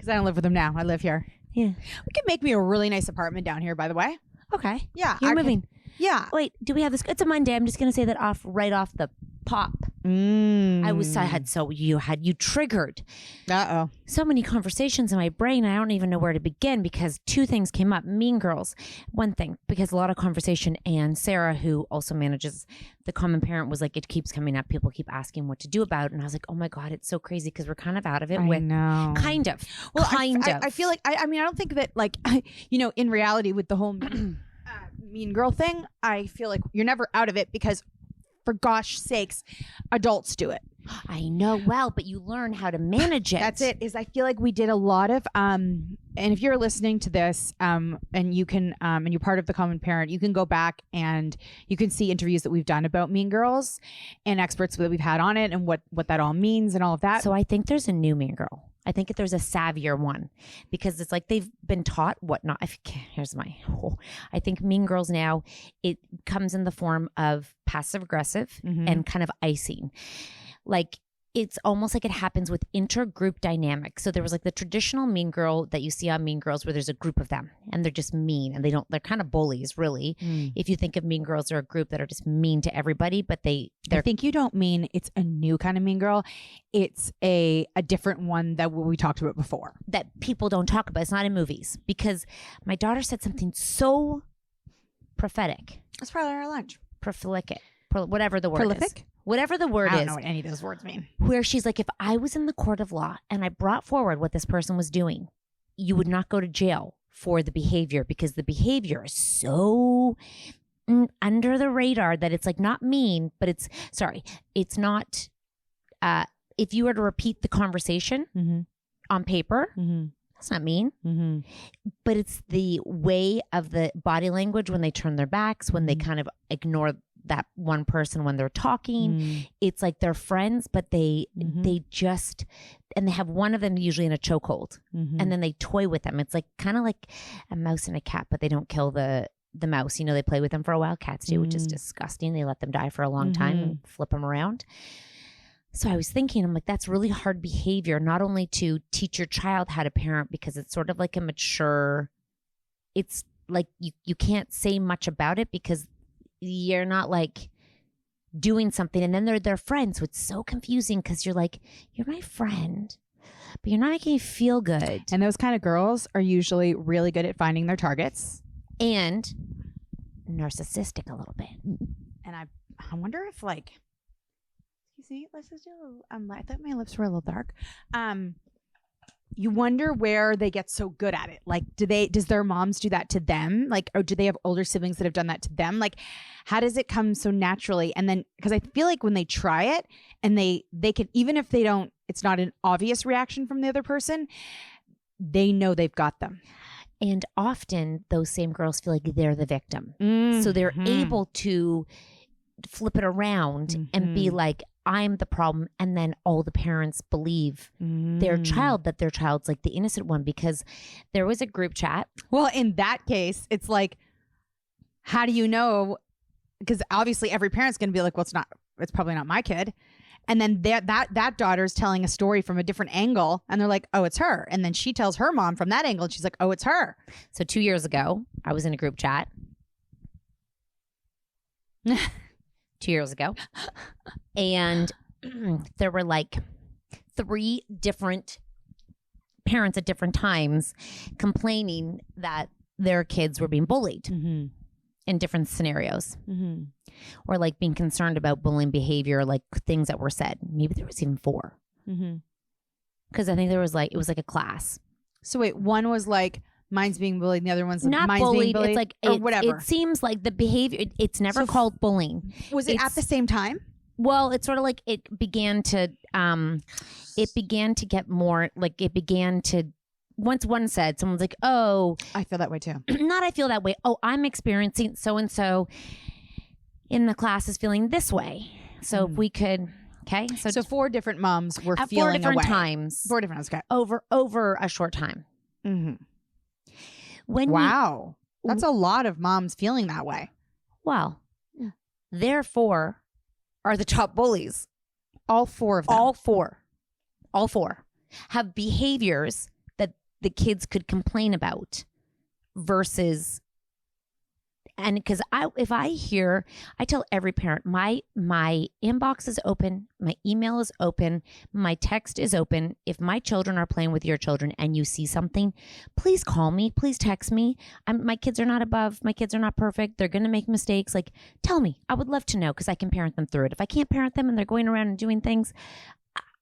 Because I don't live with them now. I live here. Yeah. We could make me a really nice apartment down here, by the way. Okay. Yeah. You're moving. Yeah. Wait, do we have this? It's a Monday. I'm just going to say that right off the pop. You triggered so many conversations in my brain. I don't even know where to begin because two things came up. Mean Girls, one thing, because a lot of conversation, and Sarah, who also manages the Common Parent, was like, it keeps coming up. People keep asking what to do about it. And I was like, oh my God, it's so crazy because we're kind of out of it. I know. Kind of. Well, kind of. I feel like, I mean, I don't think that like, in reality with the whole mean girl thing, I feel like you're never out of it because for gosh sakes, adults do it. I know. Well, but you learn how to manage it. That's it. I feel like we did a lot of, and if you're listening to this, and you can, and you're part of the Common Parent, you can go back and you can see interviews that we've done about Mean Girls and experts that we've had on it and what that all means and all of that. So I think there's a new Mean Girl. I think there's a savvier one because it's like they've been taught what not. I think Mean Girls now, it comes in the form of passive aggressive and kind of icing. Like it's almost like it happens with intergroup dynamics. So there was like the traditional Mean Girl that you see on Mean Girls where there's a group of them and they're just mean and they're kind of bullies really. If you think of Mean Girls, they're a group that are just mean to everybody, but I think you don't mean it's a new kind of Mean Girl. It's a different one that we talked about before. That people don't talk about. It's not in movies because my daughter said something so prophetic. That's probably our lunch. Prolific. Whatever the word Prolific? is. Whatever the word is. I don't know what any of those words mean. Where she's like, if I was in the court of law and I brought forward what this person was doing, you would not go to jail for the behavior because the behavior is so under the radar that it's like not mean, but it's not, if you were to repeat the conversation on paper, that's not mean, but it's the way of the body language when they turn their backs, when they kind of ignore that one person when they're talking. It's like they're friends, but they just, and they have one of them usually in a chokehold and then they toy with them. It's like kind of like a mouse and a cat, but they don't kill the mouse. They play with them for a while. Cats do, which is disgusting. They let them die for a long time and flip them around. So I was thinking, I'm like, that's really hard behavior, not only to teach your child how to parent because it's sort of like a mature, it's like you can't say much about it because you're not like doing something and then they're their friends. So it's so confusing because you're like, you're my friend, but you're not making me feel good. And those kind of girls are usually really good at finding their targets. And narcissistic a little bit. And I wonder if like, excuse me, let's just do a little, I thought my lips were a little dark. You wonder where they get so good at it. Like, does their moms do that to them? Like, or do they have older siblings that have done that to them? Like, how does it come so naturally? And then, because I feel like when they try it and they can, even if they don't, it's not an obvious reaction from the other person, they know they've got them. And often those same girls feel like they're the victim. So they're able to flip it around and be like, I'm the problem. And then all the parents believe their child, that their child's like the innocent one, because there was a group chat. Well, in that case, it's like, how do you know? Because obviously every parent's going to be like, well, it's probably not my kid. And then that daughter's telling a story from a different angle and they're like, oh, it's her. And then she tells her mom from that angle and she's like, oh, it's her. So 2 years ago, I was in a group chat. 2 years ago. And there were like 3 different parents at different times complaining that their kids were being bullied in different scenarios. Or like being concerned about bullying behavior, like things that were said. Maybe there was even 4. Because I think there was like, it was like a class. So wait, one was like, mine's being bullied, and the other one's not mine's bullied. Being bullied, it's like or whatever. It seems like the behavior. It's never called bullying. Was it at the same time? Well, it's sort of like it began to get more like it began to. Once one said, someone's like, "Oh, I feel that way too." Not I feel that way. Oh, I'm experiencing so and so in the class is feeling this way. So if we could. Okay, so 4 different moms were at feeling 4 different away. times. 4 different times. Okay. Over a short time. Wow, that's a lot of moms feeling that way. Well, therefore, are the top bullies. All 4 of them. All four have behaviors that the kids could complain about versus. And because I tell every parent, my inbox is open, my email is open, my text is open. If my children are playing with your children and you see something, please call me, please text me. My kids are not above, my kids are not perfect. They're going to make mistakes. Like, tell me. I would love to know because I can parent them through it. If I can't parent them and they're going around and doing things,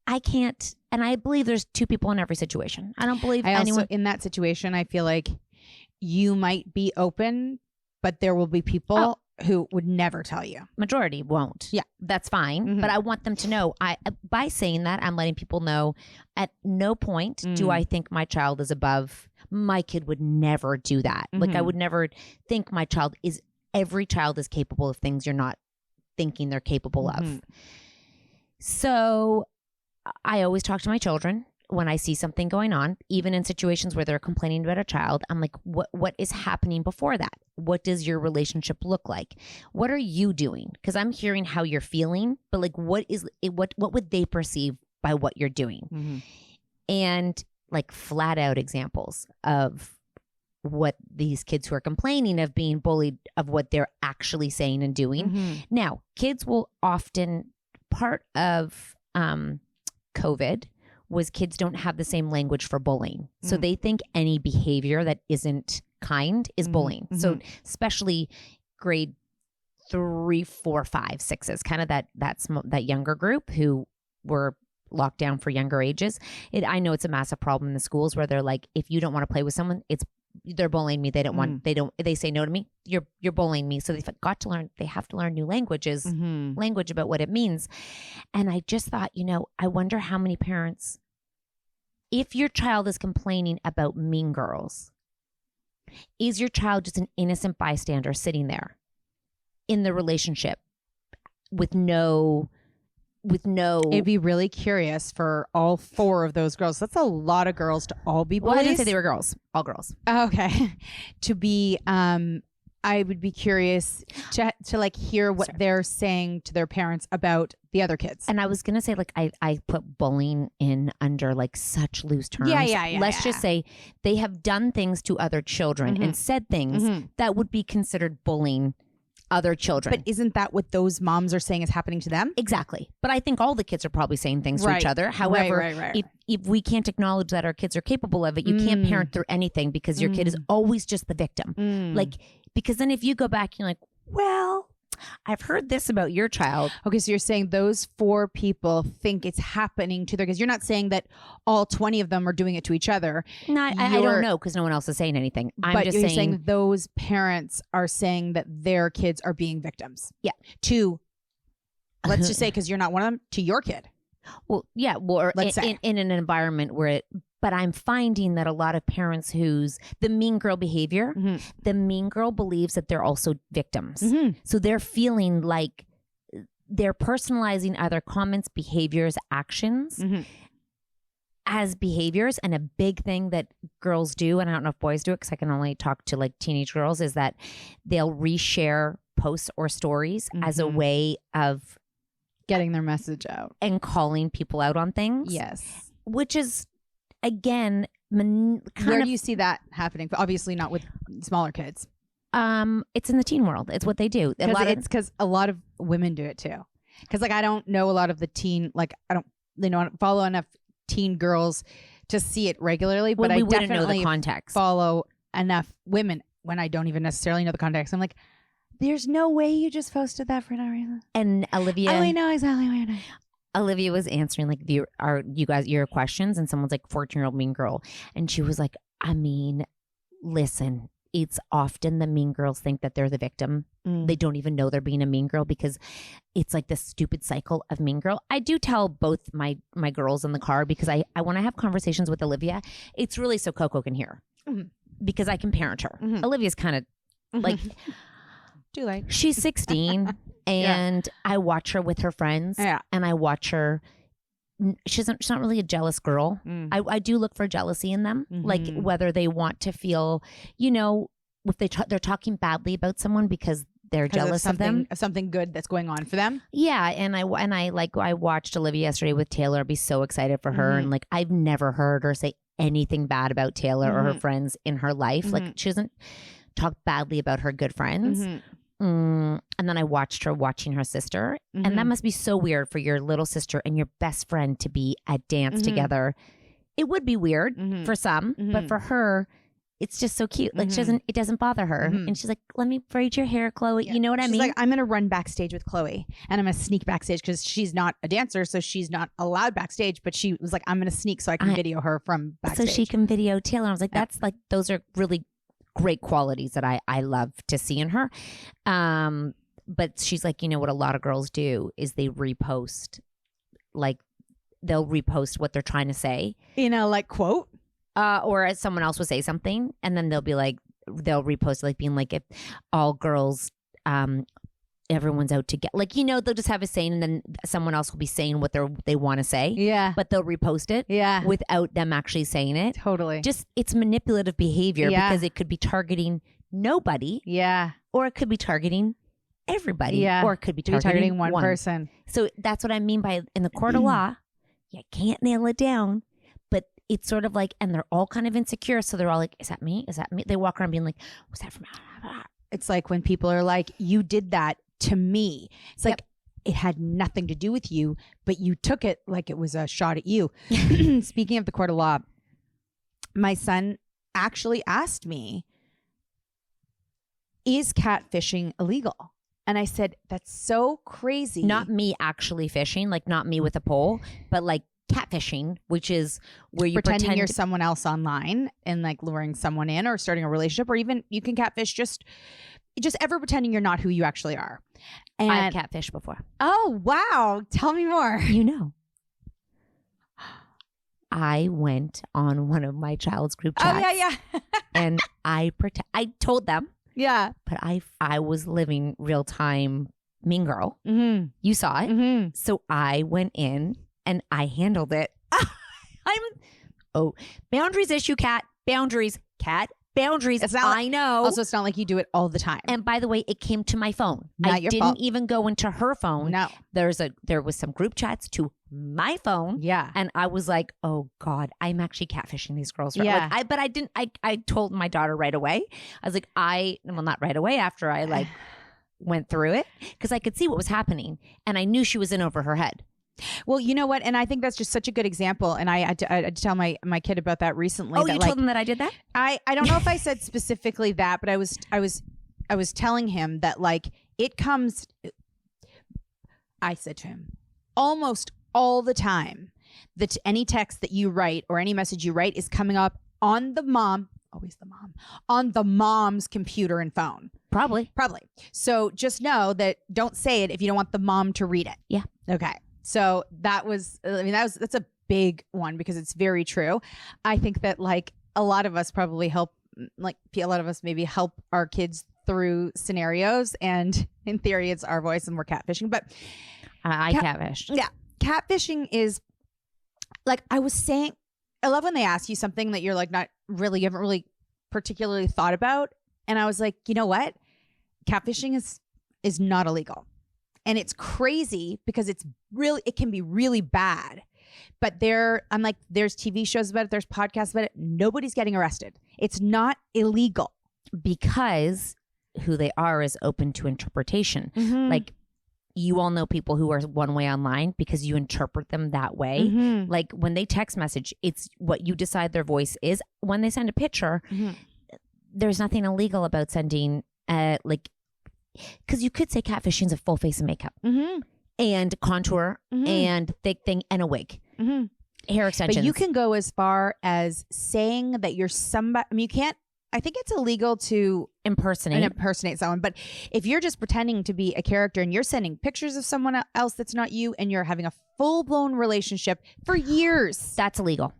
I can't. And I believe there's two people in every situation. I don't believe anyone. Also, in that situation, I feel like you might be open, but there will be people who would never tell you. Majority won't. Yeah. That's fine. But I want them to know. By saying that, I'm letting people know at no point do I think my child is above. My kid would never do that. Like I would never think my child is, every child is capable of things you're not thinking they're capable of. So I always talk to my children when I see something going on, even in situations where they're complaining about a child. I'm like, what is happening before that? What does your relationship look like? What are you doing? Because I'm hearing how you're feeling, but like, what would they perceive by what you're doing? And like flat out examples of what these kids who are complaining of being bullied, of what they're actually saying and doing. Now, kids will often, part of COVID was kids don't have the same language for bullying. So they think any behavior that isn't kind is bullying. So especially grade 3, 4, 5, 6s, kind of that younger group who were locked down for younger ages. I know it's a massive problem in the schools where they're like, if you don't want to play with someone, they're bullying me. They say no to me. You're bullying me. So they have to learn new languages, language about what it means. And I just thought, I wonder how many parents, if your child is complaining about mean girls, is your child just an innocent bystander sitting there in the relationship with no. It'd be really curious for all 4 of those girls. That's a lot of girls to all be boys. Well, I didn't say they were girls. All girls. Okay. To be, I would be curious to like hear what they're saying to their parents about the other kids. And I was going to say, like, I put bullying in under like such loose terms. Yeah. Let's just say they have done things to other children and said things that would be considered bullying other children. But isn't that what those moms are saying is happening to them? Exactly. But I think all the kids are probably saying things to each other. However, if we can't acknowledge that our kids are capable of it, you can't parent through anything because your kid is always just the victim. Like, because then if you go back, you're like, well, I've heard this about your child. Okay, so you're saying those 4 people think it's happening to their kids. You're not saying that all 20 of them are doing it to each other. No, I don't know because no one else is saying anything. I'm just saying those parents are saying that their kids are being victims. Yeah. To, let's just say, because you're not one of them, to your kid. Well, yeah. Well, let's say in an environment where but I'm finding that a lot of parents the mean girl behavior, the mean girl believes that they're also victims. So they're feeling like they're personalizing other comments, behaviors, actions as behaviors. And a big thing that girls do, and I don't know if boys do it because I can only talk to like teenage girls, is that they'll reshare posts or stories as a way of getting their message out and calling people out on things. Yes. Which is, again, where do you see that happening? Obviously not with smaller kids. It's in the teen world. It's what they do. It's because a lot of women do it too. Because like I don't know a lot of the teen, like I don't follow enough teen girls to see it regularly. But I definitely know the context. Follow enough women when I don't even necessarily know the context. I'm like, there's no way you just posted that for no reason. And Olivia, I know exactly what you're doing. Olivia was answering like your questions, and someone's like 14-year-old mean girl, and she was like, I mean, listen, it's often the mean girls think that they're the victim. They don't even know they're being a mean girl because it's like this stupid cycle of mean girl. I do tell both my girls in the car because I want to have conversations with Olivia. It's really so Coco can hear because I can parent her. Olivia's kind of like too late. She's 16 and I watch her with her friends and I watch her. She's not really a jealous girl. I do look for jealousy in them, like whether they want to feel, if they're talking badly about someone because they're jealous of them, of something good that's going on for them. Yeah, and I watched Olivia yesterday with Taylor. I'd be so excited for her, and like I've never heard her say anything bad about Taylor or her friends in her life. Like she doesn't talk badly about her good friends. And then I watched her watching her sister. And that must be so weird for your little sister and your best friend to be at dance together. It would be weird for some, but for her, it's just so cute. Like it doesn't bother her. And she's like, let me braid your hair, Chloe. You know what I mean? She's like, I'm going to run backstage with Chloe and I'm going to sneak backstage because she's not a dancer. So she's not allowed backstage, but she was like, I'm going to sneak so I can video her from backstage. So she can video Taylor. I was like, that's like, those are really great qualities that I love to see in her. But she's like, you know what a lot of girls do is they repost, like they'll repost what they're trying to say. Like quote. Or someone else will say something and then they'll be like, they'll repost like being like, if all girls, everyone's out to get, like, they'll just have a saying and then someone else will be saying what they want to say. Yeah. But they'll repost it. Yeah. Without them actually saying it. Totally. Just, it's manipulative behavior because it could be targeting nobody. Yeah. Or it could be targeting everybody. Yeah. Or it could be targeting one person. So that's what I mean by in the court of law, you can't nail it down. But it's sort of like, and they're all kind of insecure. So they're all like, is that me? Is that me? They walk around being like, was that from? It's like when people are like, you did that to me. It's like, it had nothing to do with you, but you took it like it was a shot at you. Speaking of the court of law, my son actually asked me, is catfishing illegal? And I said, that's so crazy. Not me actually fishing, like not me with a pole, but like catfishing, which is where you pretend you're someone else online and like luring someone in or starting a relationship, or even you can catfish just ever pretending you're not who you actually are. And I've catfished before. Oh, wow. Tell me more. I went on one of my child's group chats. Oh, yeah. And I told them. Yeah. But I was living real time Mean Girl. You saw it. So I went in and I handled it. Boundaries issue, cat. Boundaries, cat. Boundaries. I know. Also, it's not like you do it all the time. And by the way, it came to my phone. Not I your didn't fault. even go into her phone. No. There was some group chats to my phone. Yeah. And I was like, oh God, I'm actually catfishing these girls. Yeah. Like, I told my daughter right away. I was like, not right away after I like went through it, because I could see what was happening and I knew she was in over her head. Well, you know what? And I think that's just such a good example. And I had to tell my kid about that recently. Oh, you told him that I did that? I don't know if I said specifically that, but I was telling him that like it comes. I said to him almost all the time that any text that you write or any message you write is coming up on the mom. Always the mom on the mom's computer and phone. Probably. So just know that don't say it if you don't want the mom to read it. Yeah. Okay. So that's a big one because it's very true. I think that like a lot of us probably maybe help our kids through scenarios, and in theory it's our voice and we're catfishing, but I catfished. Yeah. Catfishing is like, I was saying, I love when they ask you something that you're like you haven't really particularly thought about. And I was like, you know what? Catfishing is not illegal. And it's crazy because it can be really bad. But I'm like, there's TV shows about it. There's podcasts about it. Nobody's getting arrested. It's not illegal. Because who they are is open to interpretation. Like, you all know people who are one way online because you interpret them that way. Like when they text message, it's what you decide their voice is. When they send a picture, there's nothing illegal about sending because you could say catfishing is a full face of makeup and contour and thick thing and a wig, hair extensions. But you can go as far as saying that you're somebody. I mean, you can't. I think it's illegal to impersonate someone. But if you're just pretending to be a character and you're sending pictures of someone else that's not you, and you're having a full blown relationship for years, that's illegal.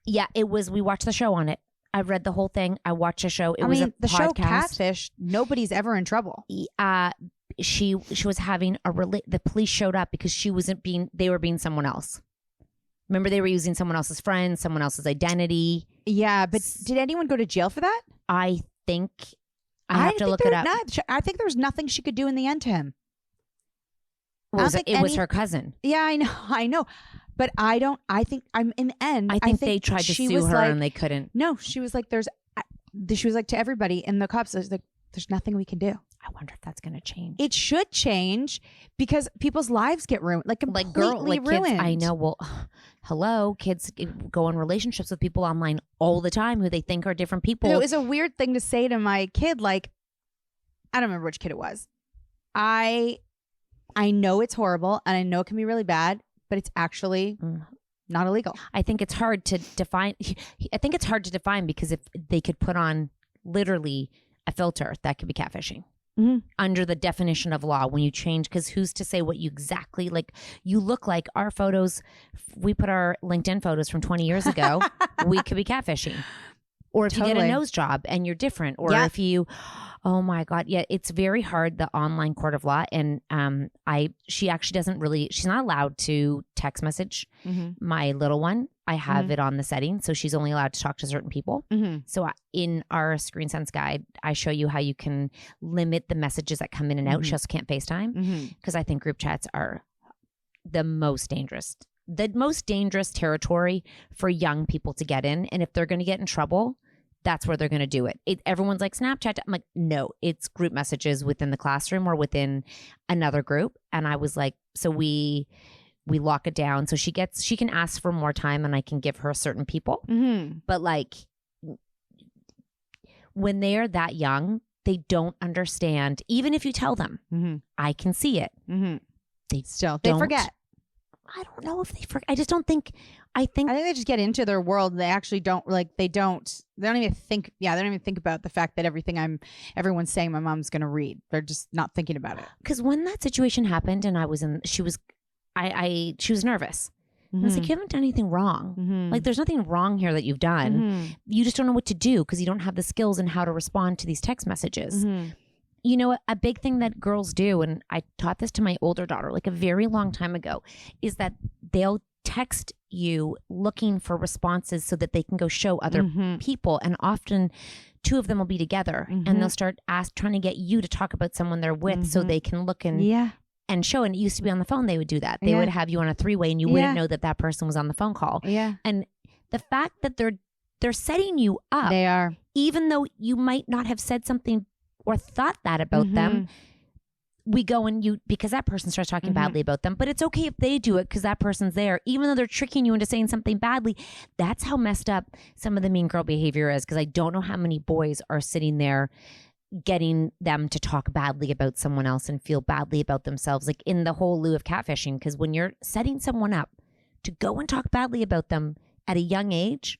Yeah, it was. We watched the show on it. I read the whole thing. I watched the show. It was a podcast. Show Catfish. Nobody's ever in trouble. She was having the police showed up because they were being someone else. Remember, they were using someone else's friend, someone else's identity. Yeah, but did anyone go to jail for that? I think I have to look it up. I think there was nothing she could do in the end to him. It was her cousin. Yeah, I know. But I think I'm in the end. I think they tried to sue her and they couldn't. No, she was like, she was like to everybody, and the cops was like, there's nothing we can do. I wonder if that's going to change. It should change because people's lives get ruined, like completely ruined. Kids, I know. Well, hello, kids go in relationships with people online all the time who they think are different people. It was a weird thing to say to my kid. Like, I don't remember which kid it was. I know it's horrible and I know it can be really bad, but it's actually not illegal. I think it's hard to define. I think it's hard to define because if they could put on literally a filter, that could be catfishing. Under the definition of law when you change, because who's to say what you exactly like? You look like our photos. We put our LinkedIn photos from 20 years ago. We could be catfishing. Or if you get a nose job and you're different, or if you, oh my God, it's very hard, the online court of law. And she actually doesn't really, she's not allowed to text message my little one. I have it on the setting, so she's only allowed to talk to certain people. So in our Screen Sense guide, I show you how you can limit the messages that come in and out. She also can't FaceTime because I think group chats are the most dangerous. The most dangerous territory for young people to get in. And if they're going to get in trouble, that's where they're going to do it. Everyone's like, Snapchat. I'm like, no, it's group messages within the classroom or within another group. And I was like, so we lock it down. So she can ask for more time and I can give her certain people. But like when they're that young, they don't understand. Even if you tell them, I can see it. They forget. I don't know if they forget. I just don't think. I think they just get into their world. They actually don't they don't even think. Yeah, they don't even think about the fact that everyone's saying my mom's going to read. They're just not thinking about it. Because when that situation happened and she was nervous. I was like, you haven't done anything wrong. Like, there's nothing wrong here that you've done. You just don't know what to do because you don't have the skills in how to respond to these text messages. You know, a big thing that girls do, and I taught this to my older daughter like a very long time ago, is that they'll text you looking for responses so that they can go show other people. And often two of them will be together and they'll start trying to get you to talk about someone they're with so they can look and show. And it used to be on the phone, they would do that. They would have you on a three-way and you wouldn't know that person was on the phone call. And the fact that they're setting you up. They are. Even though you might not have said something or thought that about them, we go and because that person starts talking badly about them. But it's okay if they do it because that person's there. Even though they're tricking you into saying something badly, that's how messed up some of the mean girl behavior is. Because I don't know how many boys are sitting there getting them to talk badly about someone else and feel badly about themselves, like in the whole lieu of catfishing. Because when you're setting someone up to go and talk badly about them at a young age,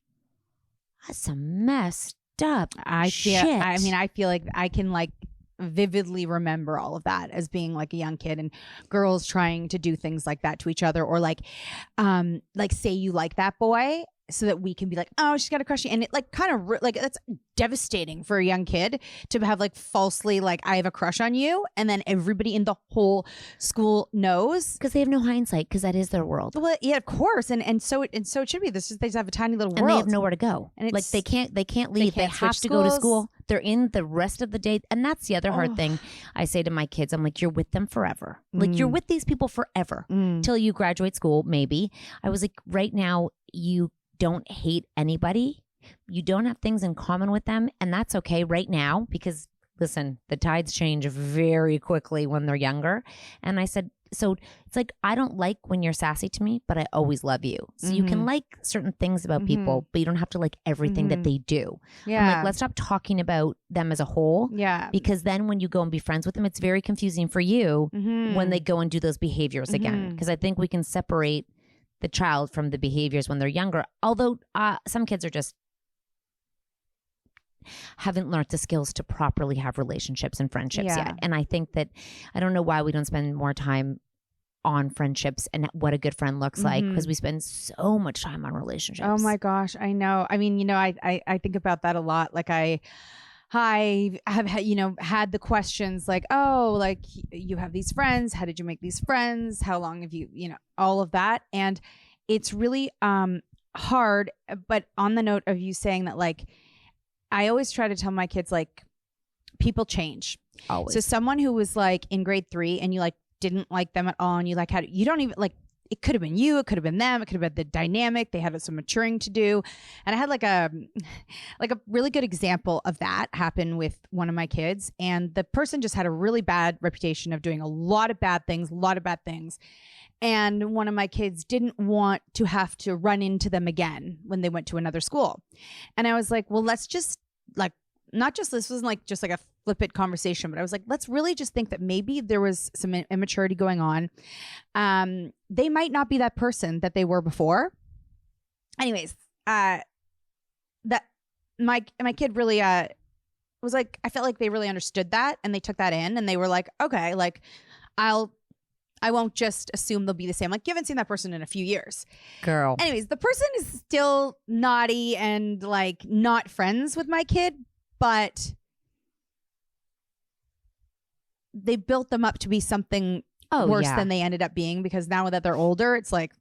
that's some messed up shit. I mean, I feel like I can vividly remember all of that as being like a young kid and girls trying to do things like that to each other, or like say you like that boy so that we can be like, oh, she's got a crush. And it that's devastating for a young kid to have falsely I have a crush on you. And then everybody in the whole school knows. Because they have no hindsight, because that is their world. Well, yeah, of course. And so it should be. They just have a tiny little world. And they have nowhere to go. And they can't leave. They have to go to school. They're in the rest of the day. And that's the other hard thing I say to my kids. I'm like, you're with them forever. You're with these people forever till you graduate school, maybe. I was like, right now, you don't hate anybody. You don't have things in common with them. And that's okay right now because, listen, the tides change very quickly when they're younger. And I said, so it's like, I don't like when you're sassy to me, but I always love you. So you can like certain things about people, but you don't have to like everything that they do. Yeah. I'm like, let's stop talking about them as a whole. Yeah. Because then when you go and be friends with them, it's very confusing for you when they go and do those behaviors again. Because I think we can separate the child from the behaviors when they're younger. Although some kids are just haven't learned the skills to properly have relationships and friendships yet. And I think that I don't know why we don't spend more time on friendships and what a good friend looks like, because we spend so much time on relationships. Oh my gosh, I know. I mean, I think about that a lot. Like I have had the questions like, oh, like you have these friends. How did you make these friends? How long have you, all of that. And it's really hard. But on the note of you saying that, I always try to tell my kids, people change. Always. So someone who was in grade 3 and you didn't like them at all, and you don't even it could have been you, it could have been them, it could have been the dynamic. They had some maturing to do. And I had like a really good example of that happen with one of my kids. And the person just had a really bad reputation of doing a lot of bad things. And one of my kids didn't want to have to run into them again when they went to another school. And I was like, well, let's just like, this wasn't like just like a flippant conversation, but I was like, let's really just think that maybe there was some immaturity going on. They might not be that person that they were before. Anyways, that my kid really was like, I felt like they really understood that and they took that in and they were like, okay, like I won't just assume they'll be the same. Like, you haven't seen that person in a few years. Girl. Anyways, the person is still naughty and like not friends with my kid, but they built them up to be something worse than they ended up being, because now that they're older, it's like,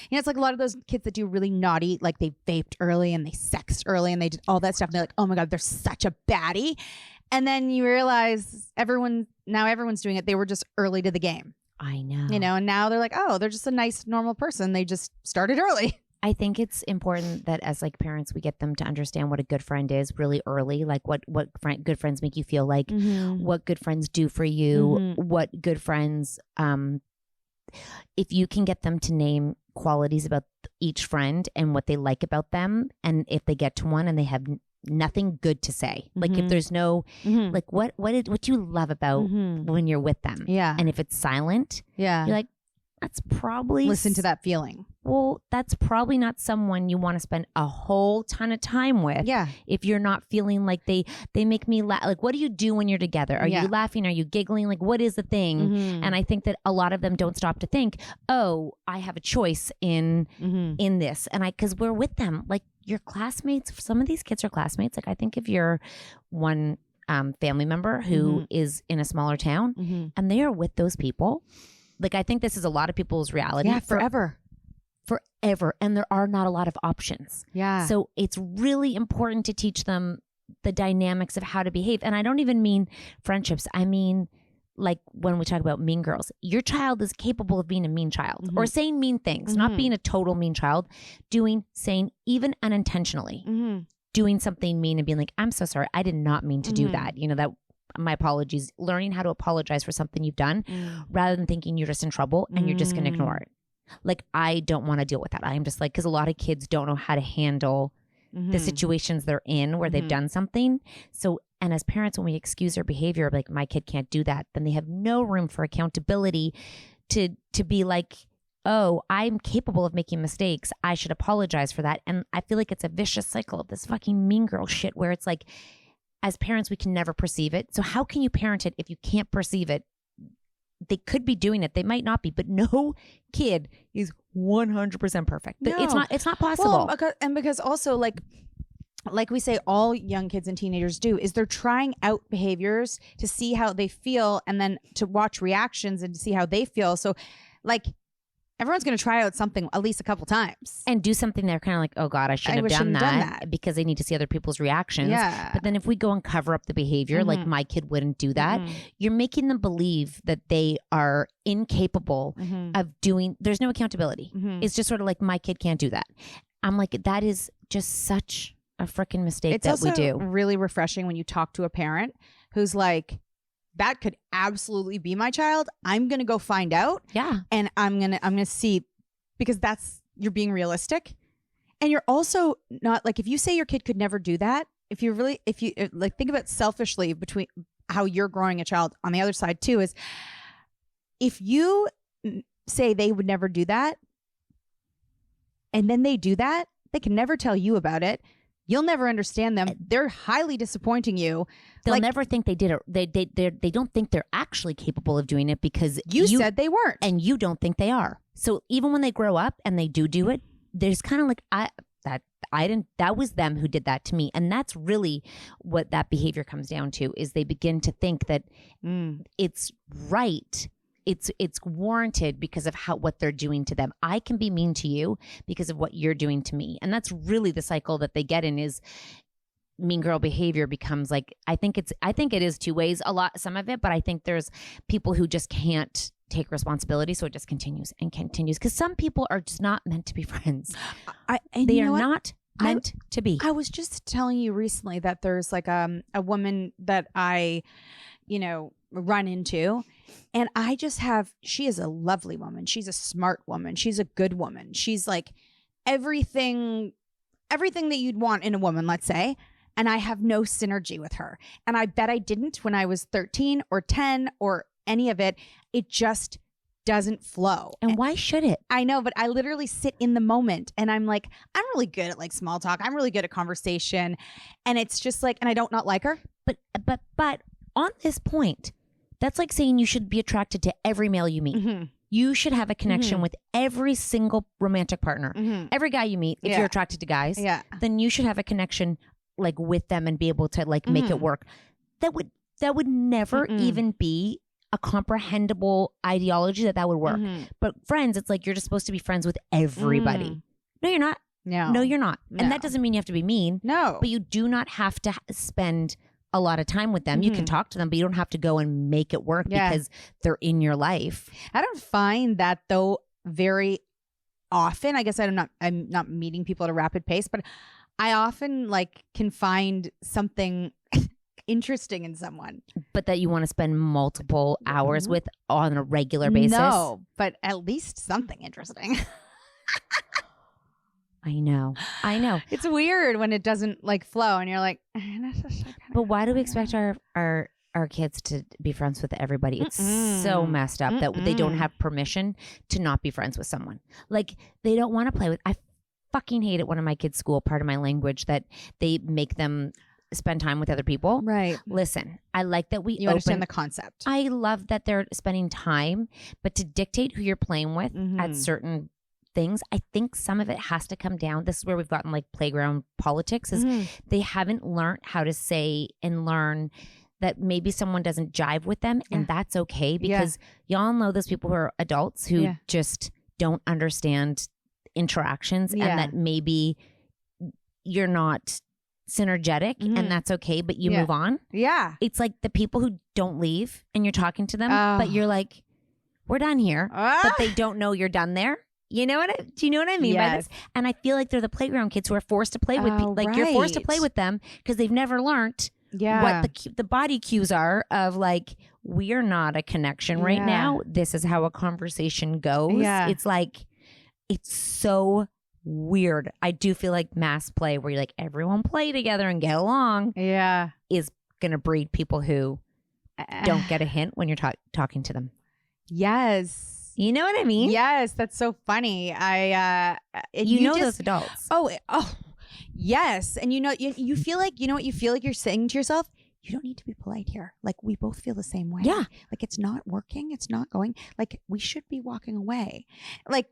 it's like a lot of those kids that do really naughty, like they vaped early and they sexed early and they did all that stuff. And they're like, oh my God, they're such a baddie. And then you realize everyone's doing it. They were just early to the game. I know. And now they're like, oh, they're just a nice, normal person. They just started early. I think it's important that as like parents, we get them to understand what a good friend is really early. Like what good friends make you feel like, what good friends do for you, what good friends, if you can get them to name qualities about each friend and what they like about them. And if they get to one and they have nothing good to say, like if there's no like what you love about when you're with them, and if it's silent, you're like, that's probably listen to that feeling. Well, that's probably not someone you want to spend a whole ton of time with. If you're not feeling like they make me laugh. Like, what do you do when you're together? Are you laughing? Are you giggling? Like, what is the thing? And I think that a lot of them don't stop to think, oh, I have a choice in this. And because we're with them, like your classmates, some of these kids are classmates. Like, I think if you're one family member who is in a smaller town and they are with those people, like, I think this is a lot of people's reality. Yeah, forever. And there are not a lot of options. Yeah. So it's really important to teach them the dynamics of how to behave. And I don't even mean friendships. I mean, like when we talk about mean girls, your child is capable of being a mean child or saying mean things, not being a total mean child, saying even unintentionally, doing something mean and being like, I'm so sorry. I did not mean to do that. That my apologies, learning how to apologize for something you've done rather than thinking you're just in trouble and you're just going to ignore it. Like, I don't want to deal with that. I'm just like, because a lot of kids don't know how to handle the situations they're in where they've done something. So, and as parents, when we excuse their behavior, like my kid can't do that, then they have no room for accountability to be like, oh, I'm capable of making mistakes. I should apologize for that. And I feel like it's a vicious cycle of this fucking mean girl shit where it's like, as parents, we can never perceive it. So how can you parent it if you can't perceive it? They could be doing it. They might not be, but no kid is 100% perfect. No. It's not possible. Well, because also like we say all young kids and teenagers do, is they're trying out behaviors to see how they feel and then to watch reactions and to see how they feel. So like everyone's going to try out something at least a couple times. And do something they're kind of like, oh God, I shouldn't have done that because they need to see other people's reactions. Yeah. But then if we go and cover up the behavior, like my kid wouldn't do that, you're making them believe that they are incapable of doing, there's no accountability. It's just sort of like, my kid can't do that. I'm like, that is just such a freaking mistake that we do. It's also really refreshing when you talk to a parent who's like, that could absolutely be my child. I'm going to go find out. Yeah. And I'm going to see, because you're being realistic. And you're also not like, if you say your kid could never do that, if you like think about selfishly between how you're growing a child on the other side too, is if you say they would never do that and then they do that, they can never tell you about it. You'll never understand them. They're highly disappointing you. They'll never think they did it. They don't think they're actually capable of doing it because you said they weren't. And you don't think they are. So even when they grow up and they do it, there's kind of like, that was them who did that to me. And that's really what that behavior comes down to, is they begin to think that it's right. It's warranted because of what they're doing to them. I can be mean to you because of what you're doing to me. And that's really the cycle that they get in, is mean girl behavior becomes like, I think it is two ways, some of it, but I think there's people who just can't take responsibility. So it just continues and continues. Because some people are just not meant to be friends. They are not meant to be. I was just telling you recently that there's like a woman that I, run into, and I just she is a lovely woman. She's a smart woman. She's a good woman. She's like everything that you'd want in a woman, let's say. And I have no synergy with her. And I bet I didn't when I was 13 or 10 or any of it. It just doesn't flow. And why should it? I know, but I literally sit in the moment and I'm like, I'm really good at like small talk. I'm really good at conversation. And it's just like, and I don't not like her. But on this point, that's like saying you should be attracted to every male you meet. Mm-hmm. You should have a connection with every single romantic partner. Mm-hmm. Every guy you meet, if you're attracted to guys, then you should have a connection like with them and be able to like make it work. That would never even be a comprehensible ideology that would work. But friends, it's like you're just supposed to be friends with everybody. No, you're not. No, you're not. No. And that doesn't mean you have to be mean. No. But you do not have to spend a lot of time with them. You can talk to them, but you don't have to go and make it work because they're in your life. I don't find that though very often. I guess I'm not meeting people at a rapid pace, but I often like can find something interesting in someone. But that you want to spend multiple hours with on a regular basis? No, but at least something interesting. I know. It's weird when it doesn't like flow and you're like, but why do we expect our kids to be friends with everybody? It's so messed up that they don't have permission to not be friends with someone. Like they don't want to play with. I fucking hate it when in my kids' school, part of my language, that they make them spend time with other people. Right. Listen, I like that you understand the concept. I love that they're spending time, but to dictate who you're playing with at certain things, I think some of it has to come down. This is where we've gotten like playground politics, is they haven't learned how to say and learn that maybe someone doesn't jive with them, and that's okay, because y'all know those people who are adults who just don't understand interactions, and that maybe you're not synergetic, and that's okay, but you move on. Yeah. It's like the people who don't leave and you're talking to them, but you're like, we're done here, but they don't know you're done there. Do you know what I mean by this? And I feel like they're the playground kids who are forced to play with people. Like you're forced to play with them because they've never learned what the body cues are of like, we are not a connection right now. This is how a conversation goes. Yeah. It's like, it's so weird. I do feel like mass play where you're like, everyone play together and get along is going to breed people who don't get a hint when you're talking to them. Yes. You know what I mean? Yes, that's so funny. Those adults. Oh, yes. And you feel like, what you feel like you're saying to yourself? You don't need to be polite here. Like we both feel the same way. Yeah. Like it's not working. It's not going. Like we should be walking away. Like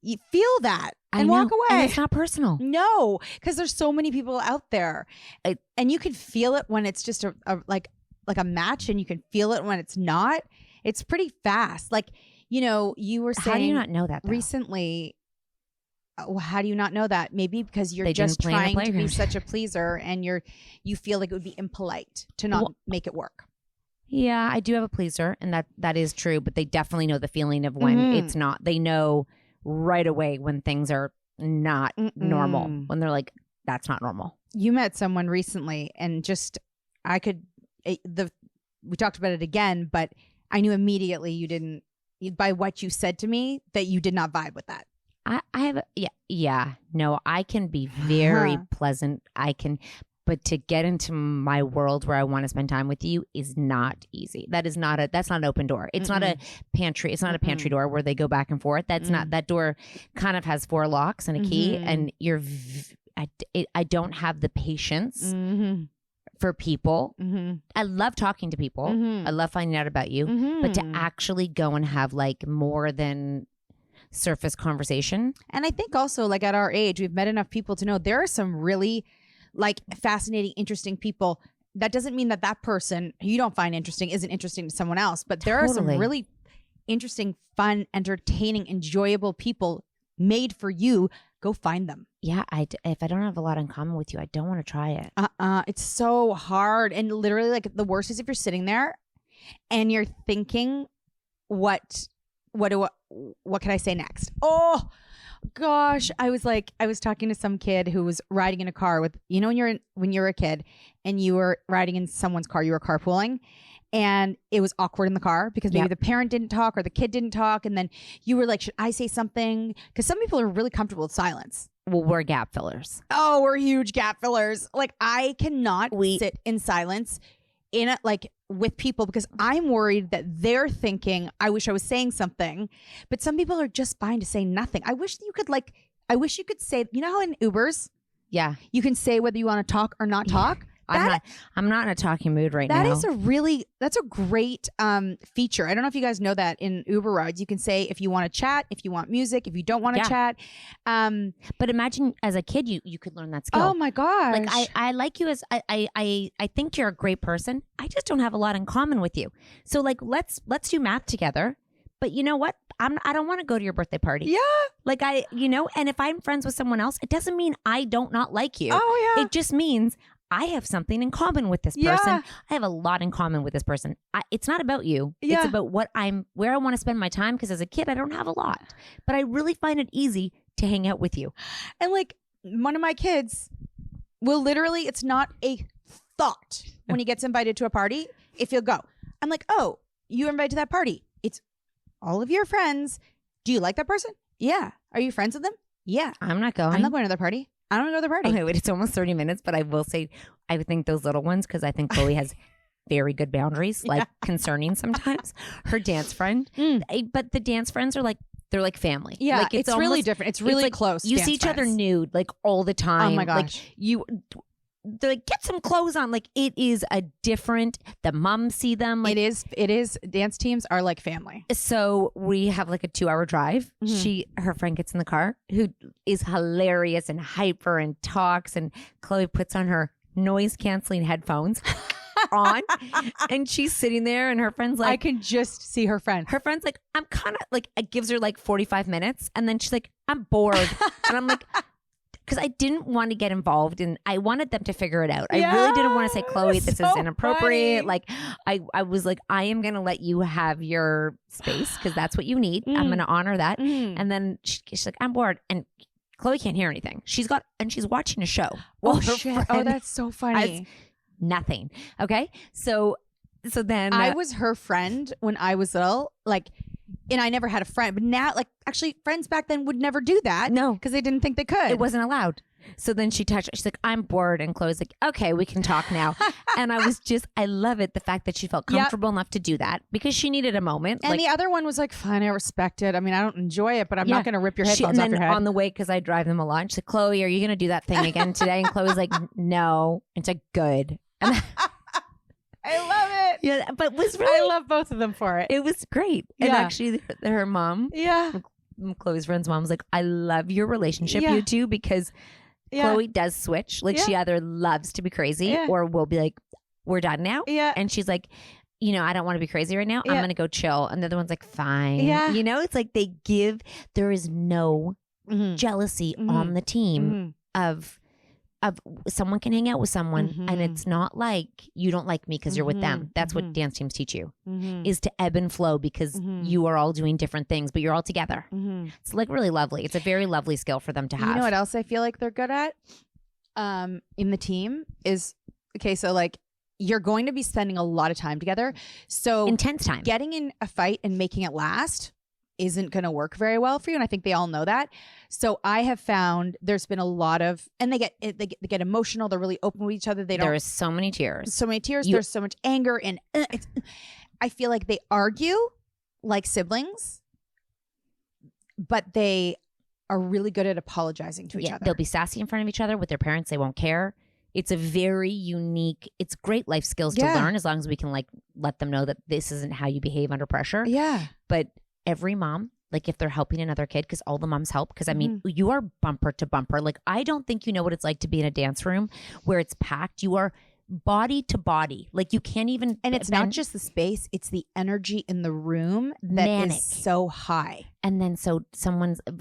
you feel that and walk away. And it's not personal. No, because there's so many people out there, and you can feel it when it's just like a match, and you can feel it when it's not. It's pretty fast. Like, you were saying. How do you not know that, though? Recently? How do you not know that? Maybe because you're just trying to be such a pleaser, and you feel like it would be impolite to not make it work. Yeah, I do have a pleaser, and that is true. But they definitely know the feeling of when it's not. They know right away when things are not normal. When they're like, that's not normal. You met someone recently, and we talked about it again, but I knew immediately you didn't, by what you said to me, that you did not vibe with that. I have, no, I can be very pleasant. But to get into my world where I want to spend time with you is not easy. That's not an open door. It's not a pantry. It's not a pantry door where they go back and forth. That's not, that door kind of has 4 locks and a key, and I don't have the patience for people. I love talking to people. I love finding out about you, but to actually go and have like more than surface conversation. And I think also like at our age, we've met enough people to know there are some really like fascinating, interesting people. That doesn't mean that person you don't find interesting isn't interesting to someone else, but there are some really interesting, fun, entertaining, enjoyable people made for you. Go find them. Yeah, if I don't have a lot in common with you, I don't want to try it. It's so hard. And literally, like, the worst is if you're sitting there and you're thinking what what can I say next? Oh gosh, I was talking to some kid who was riding in a car with, when you're a kid and you were riding in someone's car, you were carpooling. And it was awkward in the car because maybe the parent didn't talk or the kid didn't talk. And then you were like, should I say something? Because some people are really comfortable with silence. Well, we're gap fillers. Oh, we're huge gap fillers. Like I cannot sit in silence with people because I'm worried that they're thinking, I wish I was saying something. But some people are just fine to say nothing. I wish you could say, how in Ubers, you can say whether you want to talk or not talk. I'm not in a talking mood right now. That's a great feature. I don't know if you guys know that in Uber rides, you can say if you want to chat, if you want music, if you don't want to chat. But imagine as a kid, you could learn that skill. Oh my gosh. Like I like you as I think you're a great person. I just don't have a lot in common with you. So like let's do math together. But you know what? I don't want to go to your birthday party. Yeah. Like and if I'm friends with someone else, it doesn't mean I don't not like you. Oh yeah. It just means I have something in common with this person. Yeah. I have a lot in common with this person. It's not about you. Yeah. It's about where I want to spend my time. Because as a kid, I don't have a lot, but I really find it easy to hang out with you. And like one of my kids will literally, it's not a thought when he gets invited to a party, if he'll go. I'm like, oh, you were invited to that party. It's all of your friends. Do you like that person? Yeah. Are you friends with them? Yeah. I'm not going. I'm not going to the party. I don't want to go to the party. Okay, wait, it's almost 30 minutes, but I will say, I would think those little ones, because I think Chloe has very good boundaries, like concerning sometimes. Her dance friend. But the dance friends are like, they're like family. Yeah, like it's almost, really different. It's really close. You see each other nude like all the time. Oh my gosh. Like they're like, get some clothes on. Like it is a different, the moms see them. Like, it is. Dance teams are like family. So we have like a 2-hour drive. Her friend gets in the car, who is hilarious and hyper and talks, and Chloe puts on her noise canceling headphones on, and she's sitting there, and her friend's like, I can just see her friend. Her friend's like, I'm kind of like, it gives her like 45 minutes, and then she's like, I'm bored, and I'm like, because I didn't want to get involved, and I wanted them to figure it out. I really didn't want to say, Chloe, this is inappropriate. Funny. Like I was like, I am going to let you have your space because that's what you need. I'm going to honor that. And then she's like, I'm bored. And Chloe can't hear anything. She's watching a show. Oh shit. Oh, that's so funny. Nothing. Okay. So then I was her friend when I was little, and I never had a friend, but now, actually, friends back then would never do that. No. Because they didn't think they could. It wasn't allowed. So then she's like, I'm bored. And Chloe's like, okay, we can talk now. And I love it. The fact that she felt comfortable enough to do that because she needed a moment. And the other one was like, fine, I respect it. I mean, I don't enjoy it, but I'm not going to rip your headphones off your head. On the way, because I drive them a lot, she's like, Chloe, are you going to do that thing again today? And Chloe's like, no. And it's like, good. And I love it. Yeah, but I love both of them for it. It was great. Yeah. And actually, her mom, Chloe's friend's mom was like, I love your relationship, you two, because Chloe does switch. Like she either loves to be crazy or will be like, we're done now. Yeah. And she's like, I don't want to be crazy right now. I'm going to go chill. And the other one's like, fine. Yeah. It's like there is no jealousy on the team of someone can hang out with someone and it's not like you don't like me because you're with them. That's what dance teams teach you is to ebb and flow because you are all doing different things, but you're all together. It's like really lovely. It's a very lovely skill for them to have. You know what else I feel like they're good at in the team is, okay, so you're going to be spending a lot of time together. So intense time. Getting in a fight and making it last isn't going to work very well for you, and I think they all know that. So I have found there's been a lot of, and they get emotional. They're really open with each other. There is so many tears. There's so much anger, and I feel like they argue like siblings, but they are really good at apologizing to each other. They'll be sassy in front of each other with their parents. They won't care. It's a very unique, it's great life skills to learn as long as we can let them know that this isn't how you behave under pressure. Yeah. But every mom, if they're helping another kid, because all the moms help, because I mean, you are bumper to bumper. I don't think you know what it's like to be in a dance room where it's packed. You are body to body. You can't even. And it's not just the space, it's the energy in the room that is so high. And then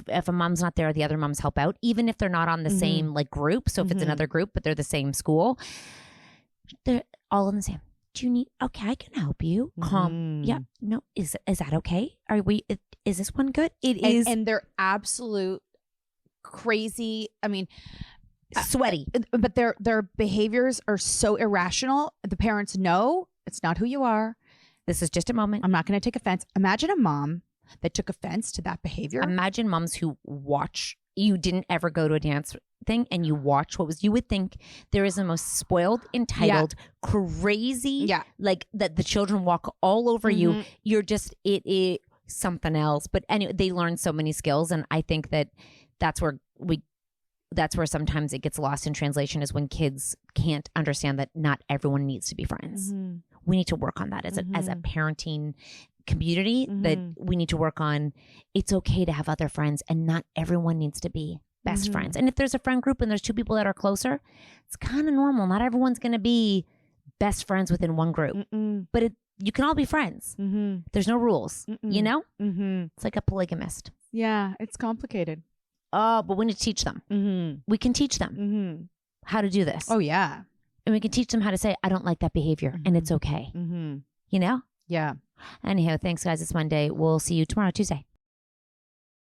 if a mom's not there, the other moms help out, even if they're not on the same group. So if it's another group, but they're the same school, they're all in the same. Do you need, okay, I can help you. Calm. Yeah. No, is that okay? Is this one good? It is. And they're absolute crazy. I mean, sweaty. But their behaviors are so irrational. The parents know it's not who you are. This is just a moment. I'm not going to take offense. Imagine a mom that took offense to that behavior. Imagine moms who watch. You didn't ever go to a dance thing and you watch what was, you would think there is the most spoiled, entitled, crazy, like that the children walk all over you. You're just, it is something else. But anyway, they learn so many skills. And I think that's where sometimes it gets lost in translation, is when kids can't understand that not everyone needs to be friends. We need to work on that as a parenting community, that we need to work on. It's okay to have other friends and not everyone needs to be best friends. And if there's a friend group and there's two people that are closer, it's kind of normal. Not everyone's going to be best friends within one group, but you can all be friends. There's no rules, you know? It's like a polygamist. Yeah, it's complicated. Oh, but we need to teach them. We can teach them how to do this. Oh, yeah. And we can teach them how to say, I don't like that behavior, and it's okay. You know? Yeah. Anyhow, thanks, guys. It's Monday. We'll see you tomorrow, Tuesday.